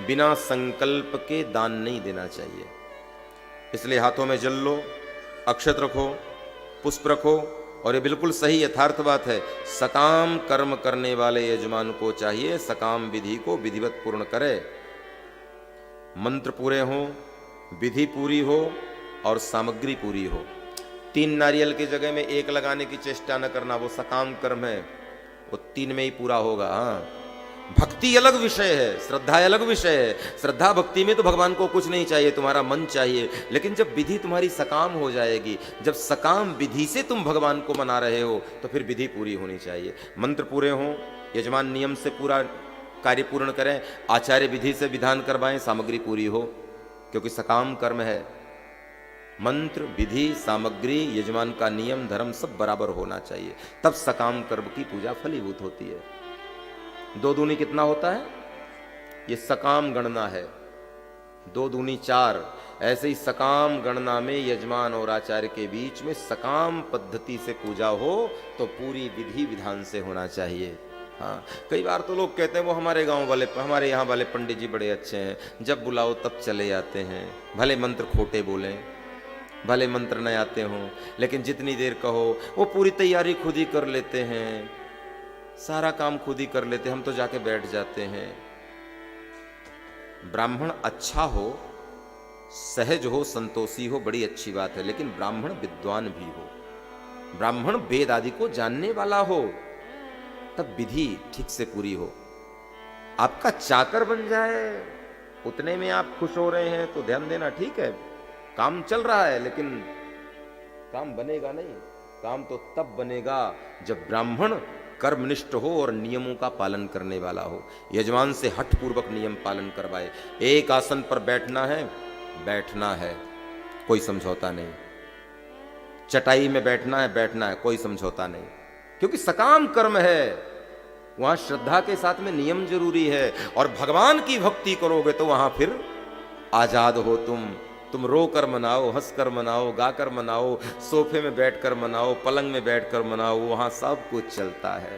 बिना संकल्प के दान नहीं देना चाहिए। इसलिए हाथों में जल लो, अक्षत रखो, पुष्प रखो, और ये बिल्कुल सही यथार्थ बात है। सकाम कर्म करने वाले यजमान को चाहिए सकाम विधि को विधिवत पूर्ण करे, मंत्र पूरे हों, विधि पूरी हो और सामग्री पूरी हो। 3 नारियल की जगह में 1 लगाने की चेष्टा न करना, वो सकाम कर्म है, वो 3 में ही पूरा होगा। हाँ, भक्ति अलग विषय है, श्रद्धा अलग विषय है। श्रद्धा भक्ति में तो भगवान को कुछ नहीं चाहिए, तुम्हारा मन चाहिए। लेकिन जब विधि तुम्हारी सकाम हो जाएगी, जब सकाम विधि से तुम भगवान को मना रहे हो, तो फिर विधि पूरी होनी चाहिए, मंत्र पूरे हों, यजमान नियम से पूरा कार्य पूर्ण करें, आचार्य विधि से विधान करवाएं, सामग्री पूरी हो, क्योंकि सकाम कर्म है। मंत्र, विधि, सामग्री, यजमान का नियम, धर्म सब बराबर होना चाहिए, तब सकाम कर्म की पूजा फलीभूत होती है। 2 दूनी कितना होता है? ये सकाम गणना है। 2 दूनी 4। ऐसे ही सकाम गणना में यजमान और आचार्य के बीच में सकाम पद्धति से पूजा हो तो पूरी विधि विधान से होना चाहिए। हाँ, कई बार तो लोग कहते हैं वो हमारे गांव वाले, हमारे यहाँ वाले पंडित जी बड़े अच्छे हैं, जब बुलाओ तब चले जाते हैं, भले मंत्र खोटे बोलें, भले मंत्र न आते हों, लेकिन जितनी देर कहो वो पूरी तैयारी खुद ही कर लेते हैं, सारा काम खुद ही कर लेते हैं, हम तो जाके बैठ जाते हैं। ब्राह्मण अच्छा हो, सहज हो, संतोषी हो, बड़ी अच्छी बात है, लेकिन ब्राह्मण विद्वान भी हो, ब्राह्मण वेद आदि को जानने वाला हो, तब विधि ठीक से पूरी हो। आपका चाकर बन जाए, उतने में आप खुश हो रहे हैं तो ध्यान देना, ठीक है, काम चल रहा है, लेकिन काम बनेगा नहीं। काम तो तब बनेगा जब ब्राह्मण कर्मनिष्ठ हो और नियमों का पालन करने वाला हो, यजमान से हठपूर्वक नियम पालन करवाए। एक आसन पर बैठना है, बैठना है, कोई समझौता नहीं। चटाई में बैठना है, बैठना है, कोई समझौता नहीं, क्योंकि सकाम कर्म है, वहां श्रद्धा के साथ में नियम जरूरी है। और भगवान की भक्ति करोगे तो वहां फिर आजाद हो तुम रो कर मनाओ, हंस कर मनाओ, गा कर मनाओ, सोफे में बैठकर मनाओ, पलंग में बैठकर मनाओ, वहां सब कुछ चलता है।